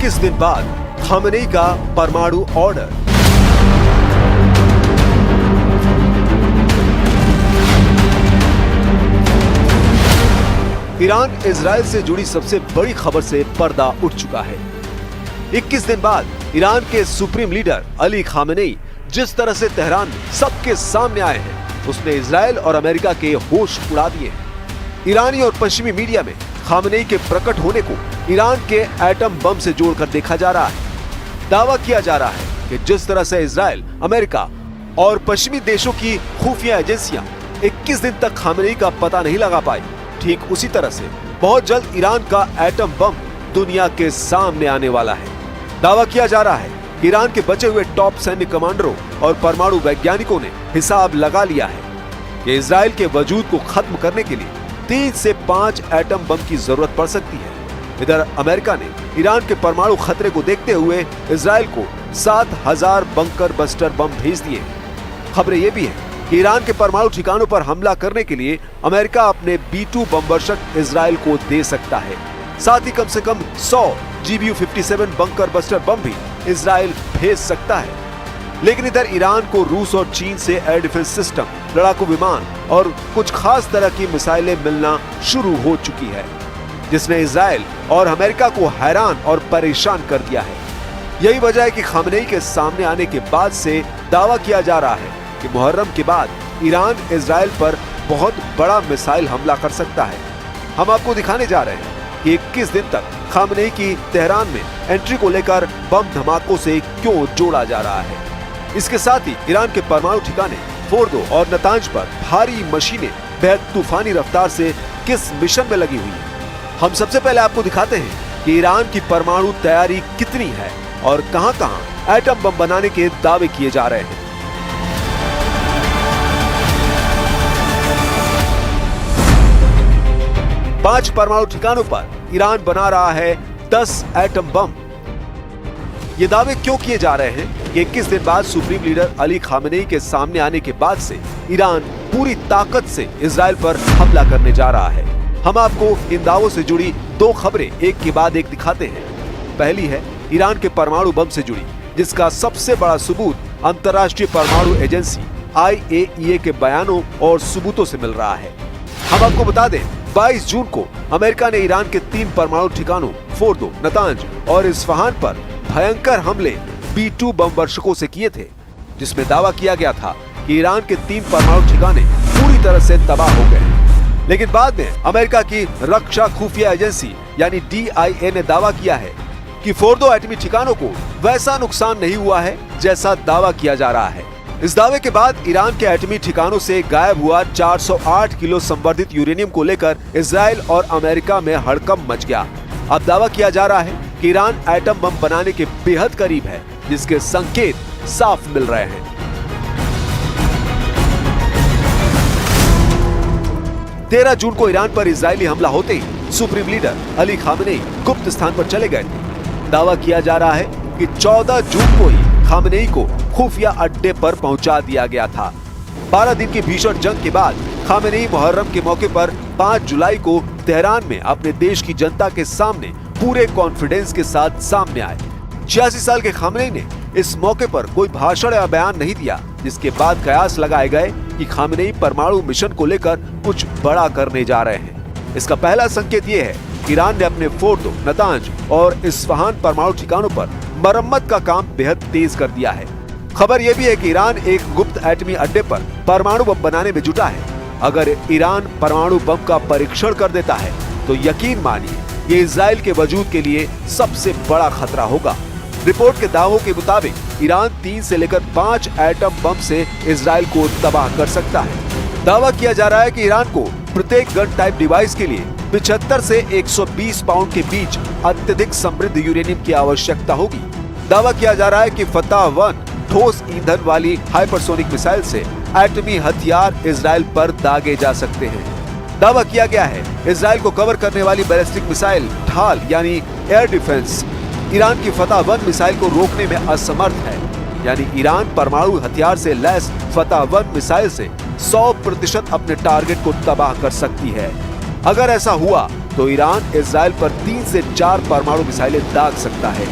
21 दिन बाद खामेनेई का परमाणु ऑर्डर। ईरान इजराइल से जुड़ी सबसे बड़ी खबर से पर्दा उठ चुका है। 21 दिन बाद ईरान के सुप्रीम लीडर अली खामेनेई जिस तरह से तेहरान में सबके सामने आए हैं, उसने इजराइल और अमेरिका के होश उड़ा दिए हैं। ईरानी और पश्चिमी मीडिया में खामेनेई के प्रकट होने को ईरान के एटम बम से जोड़कर देखा जा रहा है। दावा किया जा रहा है कि जिस तरह से इजराइल, अमेरिका और पश्चिमी देशों की खुफिया एजेंसियां 21 दिन तक खामेनेई का पता नहीं लगा पाई, ठीक उसी तरह से बहुत जल्द ईरान का एटम बम दुनिया के सामने आने वाला है। दावा किया जा रहा है कि ईरान के बचे हुए टॉप सैन्य कमांडरों और परमाणु वैज्ञानिकों ने हिसाब लगा लिया है कि इजराइल के वजूद को खत्म करने के लिए 3 से 5 एटम बम की जरूरत पड़ सकती है। इधर अमेरिका ने ईरान के परमाणु खतरे को देखते हुए इजराइल को 7000 बंकर बस्टर बम भेज दिए। खबरें ये भी है कि ईरान के परमाणु ठिकानों पर हमला करने के लिए अमेरिका अपने B-2 बमवर्षक इजराइल को दे सकता है। साथ ही कम से कम 100 GBU-57 बंकर बस्टर बम भी इजराइल भेज सकता है। लेकिन इधर ईरान को रूस और चीन से एयर डिफेंस सिस्टम, लड़ाकू विमान और कुछ खास तरह की मिसाइलें मिलना शुरू हो चुकी है, जिसने इजराइल और अमेरिका को हैरान और परेशान कर दिया है। यही वजह है कि खामेनेई के सामने आने के बाद से दावा किया जा रहा है कि मुहर्रम के बाद ईरान इजराइल पर बहुत बड़ा मिसाइल हमला कर सकता है। हम आपको दिखाने जा रहे हैं कि 21 दिन तक खामेनेई की तेहरान में एंट्री को लेकर बम धमाकों से क्यों जोड़ा जा रहा है। इसके साथ ही ईरान के परमाणु ठिकाने फोर्दो और नतांज पर भारी मशीनें बेहद तूफानी रफ्तार से किस मिशन में लगी हुई है। हम सबसे पहले आपको दिखाते हैं कि ईरान की परमाणु तैयारी कितनी है और कहां-कहां एटम बम बनाने के दावे किए जा रहे हैं। 5 परमाणु ठिकानों पर ईरान बना रहा है 10 एटम बम। ये दावे क्यों किए जा रहे हैं कि 21 दिन बाद सुप्रीम लीडर अली खामेनेई के सामने आने के बाद से ईरान पूरी ताकत से इजराइल पर हमला करने जा रहा है। हम आपको इन दावों से जुड़ी 2 खबरें एक के बाद एक दिखाते हैं। पहली है ईरान के परमाणु बम से जुड़ी, जिसका सबसे बड़ा सबूत अंतर्राष्ट्रीय परमाणु एजेंसी IAEA के बयानों और सबूतों से मिल रहा है। हम आपको बता दें, 22 जून को अमेरिका ने ईरान के 3 परमाणु ठिकानों फोर्दो, नतांज और इस्फहान पर भयंकर हमले B-2 बमवर्षकों से किए थे, जिसमें दावा किया गया था कि ईरान के 3 परमाणु ठिकाने पूरी तरह से तबाह हो गए। लेकिन बाद में अमेरिका की रक्षा खुफिया एजेंसी यानी DIA ने दावा किया है कि फोर्दो एटमी ठिकानों को वैसा नुकसान नहीं हुआ है जैसा दावा किया जा रहा है। इस दावे के बाद ईरान के एटमी ठिकानों से गायब हुआ 408 किलो संवर्धित यूरेनियम को लेकर इजराइल और अमेरिका में हड़कंप मच गया। अब दावा किया जा रहा है कि ईरान एटम बम बनाने के बेहद करीब है, जिसके संकेत साफ मिल रहे हैं। 13 जून को ईरान पर इजरायली हमला होते ही सुप्रीम लीडर अली खामेनेई गुप्त स्थान पर चले गए थे। दावा किया जा रहा है कि 14 जून को ही खामेनेई को खुफिया अड्डे पर पहुंचा दिया गया था। 12 दिन की भीषण जंग के बाद खामेनेई मुहर्रम के मौके पर 5 जुलाई को तेहरान में अपने देश की जनता के सामने पूरे कॉन्फिडेंस के साथ सामने आए। 86 साल के खामेनेई ने इस मौके पर कोई भाषण या बयान नहीं दिया, जिसके बाद कयास लगाए गए कि खामेनेई परमाणु मिशन को लेकर कुछ बड़ा करने जा रहे हैं। इसका पहला संकेत ये है कि ईरान ने अपने फोर्दो, नतांज और इस्फहान परमाणु ठिकानों पर मरम्मत का काम बेहद तेज कर दिया है। खबर यह भी है कि ईरान एक गुप्त एटमी अड्डे पर परमाणु बम बनाने में जुटा है। अगर ईरान परमाणु बम का परीक्षण कर देता है तो यकीन मानिए ये इजराइल के वजूद के लिए सबसे बड़ा खतरा होगा। रिपोर्ट के दावों के मुताबिक ईरान 3 से लेकर 5 एटम बम से इजराइल को तबाह कर सकता है। दावा किया जा रहा है कि ईरान को प्रत्येक गन टाइप डिवाइस के लिए 75 से 120 पाउंड के बीच अत्यधिक समृद्ध यूरेनियम की आवश्यकता होगी। दावा किया जा रहा है कि फतह-1 ठोस ईंधन वाली हाइपरसोनिक मिसाइल से एटमी हथियार इजराइल पर दागे जा सकते हैं। दावा किया गया है इजराइल को कवर करने वाली बैलिस्टिक मिसाइल ढाल यानी एयर डिफेंस ईरान की फतह-1 मिसाइल को रोकने में असमर्थ है। यानी ईरान परमाणु हथियार से लैस फतह-1 मिसाइल से 100% अपने टारगेट को तबाह कर सकती है। अगर ऐसा हुआ तो ईरान इजराइल पर 3 से 4 परमाणु मिसाइलें दाग सकता है,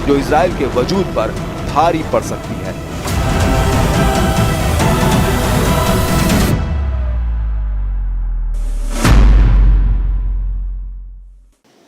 जो इजराइल के वजूद पर भारी पड़ सकती है।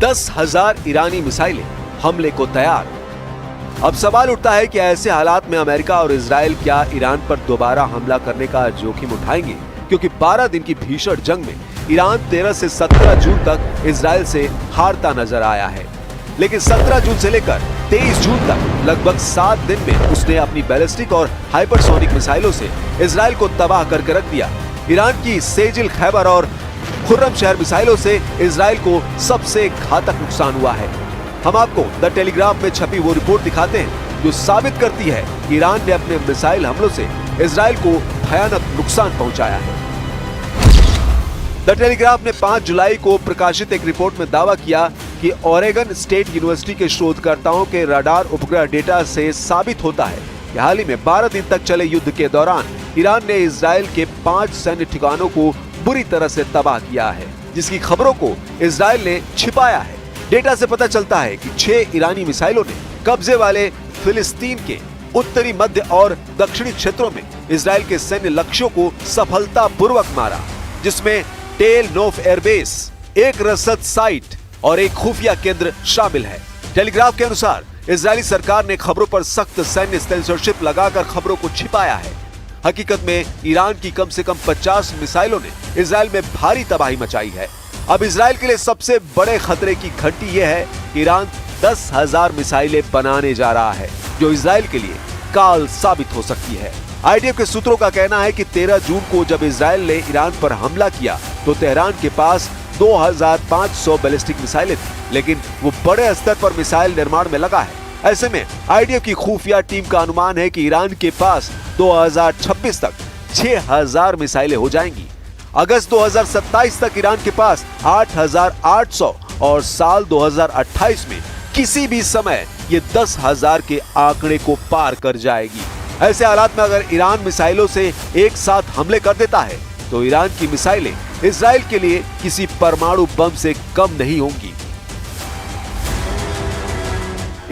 10,000 ईरानी मिसाइलें हमले को तैयार। अब सवाल उठता है कि ऐसे हालात में अमेरिका और इजराइल क्या ईरान पर दोबारा हमला करने का जोखिम उठाएंगे, क्योंकि 12 दिन की भीषण जंग में ईरान 13 से 17 जून तक इजराइल से हारता नजर आया है। लेकिन 17 जून से लेकर 23 जून तक लगभग 7 दिन में उसने अपनी बैलिस्टिक और हाइपरसोनिक मिसाइलों से इजराइल को तबाह करके रख दिया। ईरान की सेजिल, खैबर और खुर्रम शहर मिसाइलों से इजराइल को सबसे घातक नुकसान हुआ है। हम आपको द टेलीग्राफ में छपी वो रिपोर्ट दिखाते हैं जो साबित करती है कि ईरान ने अपने मिसाइल हमलों से इजराइल को भयानक नुकसान पहुंचाया है। द टेलीग्राफ ने 5 जुलाई को प्रकाशित एक रिपोर्ट में दावा किया कि ओरेगन स्टेट यूनिवर्सिटी के शोधकर्ताओं के रडार उपग्रह डेटा से साबित होता है कि हाल ही में 12 दिन तक चले युद्ध के दौरान ईरान ने इजराइल के 5 सैन्य ठिकानों को बुरी तरह से तबाह किया है, जिसकी खबरों को इजराइल ने छिपाया है। डेटा से पता चलता है कि 6 ईरानी मिसाइलों ने कब्जे वाले फिलिस्तीन के उत्तरी, मध्य और दक्षिणी क्षेत्रों में इजराइल के सैन्य लक्ष्यों को सफलतापूर्वक मारा, जिसमें टेल नोफ एयरबेस, एक रसद साइट और एक खुफिया केंद्र शामिल है। टेलीग्राफ के अनुसार इजरायली सरकार ने खबरों पर सख्त सैन्य सेंसरशिप लगाकर खबरों को छिपाया है। हकीकत में ईरान की कम से कम 50 मिसाइलों ने इजराइल में भारी तबाही मचाई है। अब इजराइल के लिए सबसे बड़े खतरे की घंटी यह है कि ईरान 10,000 मिसाइलें बनाने जा रहा है, जो इजराइल के लिए काल साबित हो सकती है। आईडीएफ के सूत्रों का कहना है कि 13 जून को जब इजराइल ने ईरान पर हमला किया तो तेहरान के पास 2500 बैलिस्टिक मिसाइलें थी, लेकिन वो बड़े स्तर पर मिसाइल निर्माण में लगा है। ऐसे में आईडीएफ की खुफिया टीम का अनुमान है कि ईरान के पास 2026 तक 6000 मिसाइलें हो जाएंगी। अगस्त 2027 तक ईरान के पास 8800 और साल 2028 में किसी भी समय ये 10,000 के आंकड़े को पार कर जाएगी। ऐसे हालात में अगर ईरान मिसाइलों से एक साथ हमले कर देता है तो ईरान की मिसाइलें इजराइल के लिए किसी परमाणु बम से कम नहीं होंगी।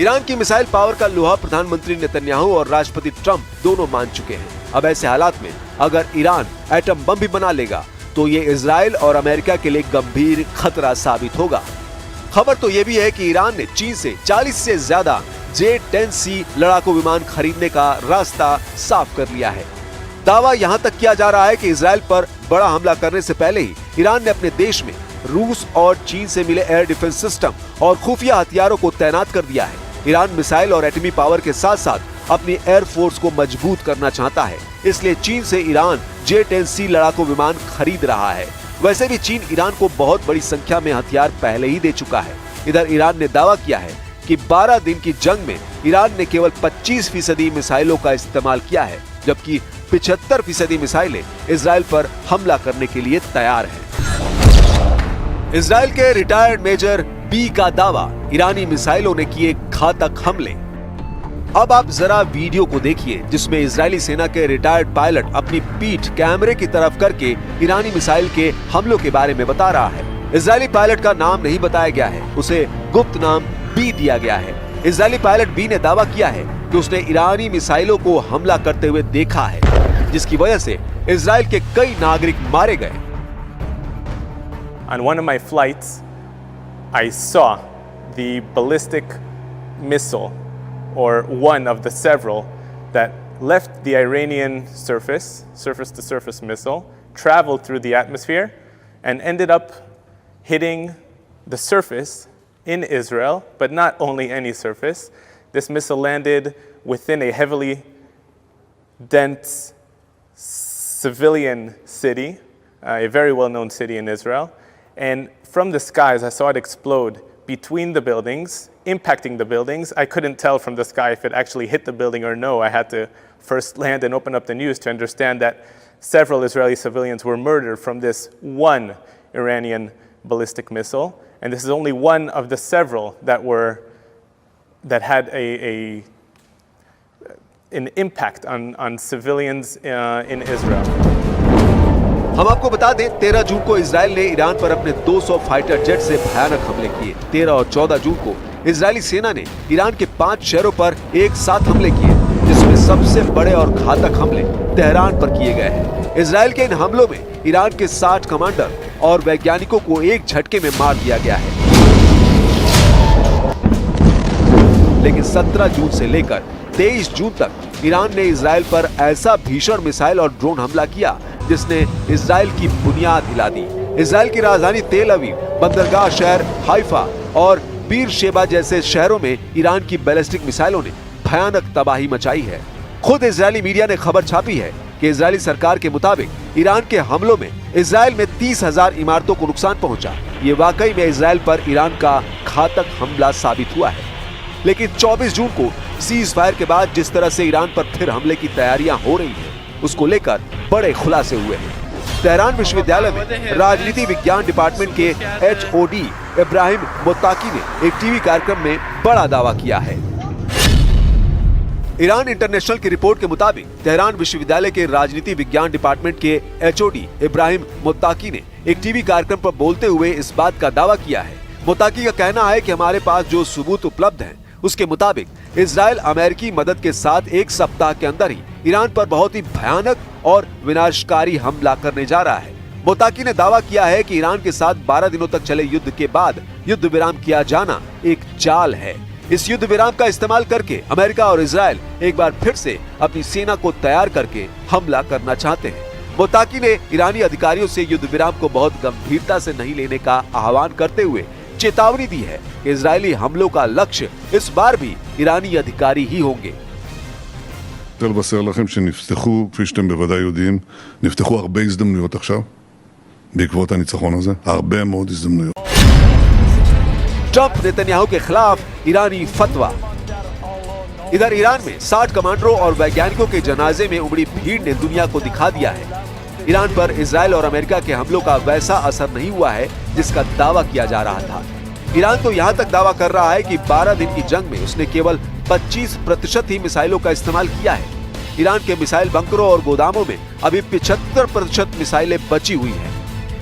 ईरान की मिसाइल पावर का लोहा प्रधानमंत्री नेतन्याहू और राष्ट्रपति ट्रंप दोनों मान चुके हैं। अब ऐसे हालात में अगर ईरान एटम बम भी बना लेगा तो ये इजराइल और अमेरिका के लिए गंभीर खतरा साबित होगा। खबर तो ये भी है कि ईरान ने चीन से 40 से ज्यादा J-10C लड़ाकू विमान खरीदने का रास्ता साफ कर लिया है। दावा यहां तक किया जा रहा है कि इजराइल पर बड़ा हमला करने से पहले ही ईरान ने अपने देश में रूस और चीन से मिले एयर डिफेंस सिस्टम और खुफिया हथियारों को तैनात कर दिया है। ईरान मिसाइल और एटमी पावर के साथ साथ अपनी एयर फोर्स को मजबूत करना चाहता है, इसलिए चीन से ईरान J-10C लड़ाकू विमान खरीद रहा है। वैसे भी चीन ईरान को बहुत बड़ी संख्या में हथियार पहले ही दे चुका है। इधर ईरान ने दावा किया है कि 12 दिन की जंग में ईरान ने केवल 25% मिसाइलों का इस्तेमाल किया है, जबकि 75% मिसाइलें इजराइल पर हमला करने के लिए तैयार हैं। इजराइल के रिटायर्ड मेजर बी का दावा, ईरानी मिसाइलों ने किए घातक हमले। अब आप जरा वीडियो को देखिए जिसमें इजरायली सेना के रिटायर्ड पायलट अपनी पीठ कैमरे की तरफ करके ईरानी मिसाइल के हमलों के बारे में बता रहा है। इजरायली पायलट का नाम नहीं बताया गया है, उसे गुप्त नाम बी दिया गया है। इजरायली पायलट बी ने दावा किया है कि उसने ईरानी मिसाइलों को हमला करते हुए देखा है, जिसकी वजह से इजराइल के कई नागरिक मारे गए। On one of my flights, I saw the ballistic missile, or one of the several, that left the Iranian surface-to-surface missile, traveled through the atmosphere, and ended up hitting the surface in Israel, but not only any surface. This missile landed within a heavily dense civilian city, a very well-known city in Israel. And from the skies, I saw it explode between the buildings, impacting the buildings. I couldn't tell from the sky if it actually hit the building or no. I had to first land and open up the news to understand that several Israeli civilians were murdered from this one Iranian ballistic missile. And this is only one of the several that had an impact on civilians in Israel. हम आपको बता दें 13 जून को Israel ने Iran पर अपने 200 fighter jet से भयानक हमले किए। 13 और 14 जून को इजरायली सेना ने ईरान के 5 शहरों पर एक साथ हमले किए, जिसमें सबसे बड़े और घातक हमले तेहरान पर किए गए हैं। इजराइल के इन हमलों में ईरान के 60 कमांडर और वैज्ञानिकों को एक झटके में मार दिया गया है। लेकिन 17 जून से लेकर 23 जून तक ईरान ने इजराइल पर ऐसा भीषण मिसाइल और ड्रोन हमला किया जिसने इजराइल की बुनियाद हिला दी। इजराइल की राजधानी तेल अवीव, बंदरगाह शहर हाइफा और बीर शेबा जैसे शहरों में ईरान की बैलिस्टिक मिसाइलों ने भयानक तबाही मचाई है। खुद इजरायली मीडिया ने खबर छापी है कि इजरायली सरकार के मुताबिक ईरान के हमलों में इजराइल में 30,000 इमारतों को नुकसान पहुंचा। ये वाकई में इजराइल पर ईरान का घातक हमला साबित हुआ है। लेकिन 24 जून को सीज फायर के बाद जिस तरह से ईरान पर फिर हमले की तैयारियां हो रही हैं, उसको लेकर बड़े खुलासे हुए हैं। तेहरान विश्वविद्यालय में राजनीति विज्ञान डिपार्टमेंट के HOD इब्राहिम मुत्ताकी ने एक टीवी कार्यक्रम में बड़ा दावा किया है। ईरान इंटरनेशनल की रिपोर्ट के मुताबिक तेहरान विश्वविद्यालय के राजनीति विज्ञान डिपार्टमेंट के HOD इब्राहिम मुत्ताकी ने एक टीवी कार्यक्रम पर बोलते हुए इस बात का दावा किया है। मुत्ताकी का कहना है कि हमारे पास जो सबूत उपलब्ध हैं, उसके मुताबिक इजराइल अमेरिकी मदद के साथ एक सप्ताह के अंदर ही ईरान पर बहुत ही भयानक और विनाशकारी हमला करने जा रहा है। मुत्ताकी ने दावा किया है कि ईरान के साथ 12 दिनों तक चले युद्ध के बाद युद्ध विराम किया जाना एक चाल है। इस युद्ध विराम का इस्तेमाल करके अमेरिका और इजराइल एक बार फिर से अपनी सेना को तैयार करके हमला करना चाहते हैं। मुत्ताकी ने ईरानी अधिकारियों से युद्ध विराम को बहुत गंभीरता से नहीं लेने का आह्वान करते हुए चेतावनी दी है कि इजरायली हमलों का लक्ष्य इस बार भी ईरानी अधिकारी ही होंगे। לבשר לכם שנפתחו, כפי שאתם בוודאי יודעים, נפתחו הרבה הזדמנויות עכשיו, בעקבות הניצחון הזה, הרבה מאוד הזדמנויות. ट्रंप नेतन्याहू के खिलाफ ईरानी फतवा। इधर ईरान में 60 कमांडरों और वैज्ञानिकों के जनाजे में उमड़ी भीड़ ने दुनिया को दिखा दिया है ईरान पर इजराइल और अमेरिका के हमलों का वैसा असर नहीं हुआ है जिसका दावा किया जा रहा था। ईरान तो यहाँ तक दावा कर रहा है कि 12 दिन की जंग में उसने केवल 25% ही मिसाइलों का इस्तेमाल किया है। ईरान के मिसाइल बंकरों और गोदामों में अभी 75% मिसाइलें बची हुई हैं।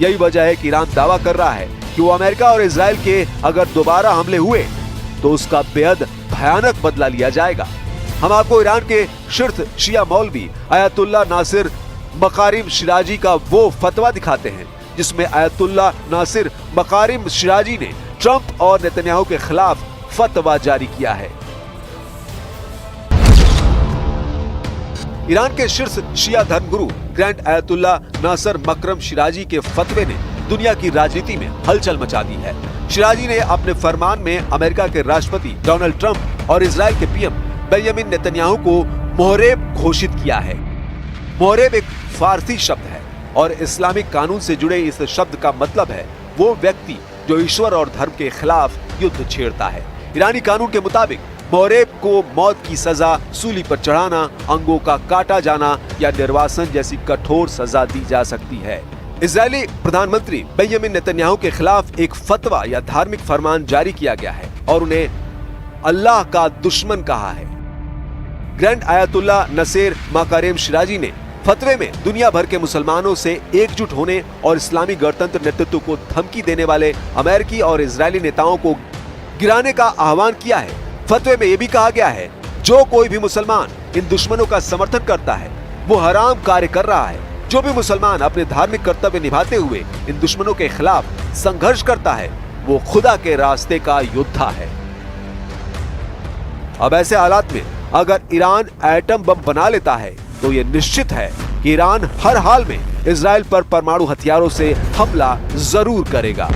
यही वजह है कि ईरान दावा कर रहा है कि वो अमेरिका और इजराइल के अगर दोबारा हमले हुए तो उसका बेहद भयानक बदला लिया जाएगा। हम आपको ईरान के शीर्ष शिया मौलवी आयतुल्ला नासिर मकारिम शिराजी का वो फतवा दिखाते हैं जिसमें आयतुल्ला नासिर मकारिम शिराजी ने ट्रंप और नेतन्याहू के खिलाफ फतवा जारी किया है। ईरान के शीर्ष शिया धर्मगुरु ग्रैंड आयतुल्ला नासिर मकरम शिराजी के फतवे ने दुनिया की राजनीति में हलचल मचा दी है। शिराजी ने अपने फरमान में अमेरिका के राष्ट्रपति डोनाल्ड ट्रंप और इजराइल के पीएम बेंजामिन नेतन्याहू को मोहरेब घोषित किया है। मोहरेब एक फारसी शब्द है और इस्लामिक कानून से जुड़े इस शब्द का मतलब है वो व्यक्ति जो ईश्वर और धर्म के खिलाफ युद्ध छेड़ता है। ईरानी कानून के मुताबिक मोहरेब को मौत की सजा, सूली पर चढ़ाना, अंगों का काटा जाना या निर्वासन जैसी कठोर सजा दी जा सकती है। इजरायली प्रधानमंत्री बेंजामिन नेतन्याहू के खिलाफ एक फतवा या धार्मिक फरमान जारी किया गया है और उन्हें अल्लाह का दुश्मन कहा है। ग्रैंड आयतुल्ला नसीर मकारिम शिराजी ने फतवे में दुनिया भर के मुसलमानों से एकजुट होने और इस्लामी गणतंत्र नेतृत्व को धमकी देने वाले अमेरिकी और इजरायली नेताओं को गिराने का आह्वान किया है। फतवे में यह भी कहा गया है जो कोई भी मुसलमान इन दुश्मनों का समर्थन करता है वो हराम कार्य कर रहा है। जो भी मुसलमान अपने धार्मिक कर्तव्य निभाते हुए इन दुश्मनों के खिलाफ संघर्ष करता है वो खुदा के रास्ते का योद्धा है। अब ऐसे हालात में अगर ईरान एटम बम बना लेता है तो ये निश्चित है कि ईरान हर हाल में इजराइल पर परमाणु हथियारों से हमला जरूर करेगा।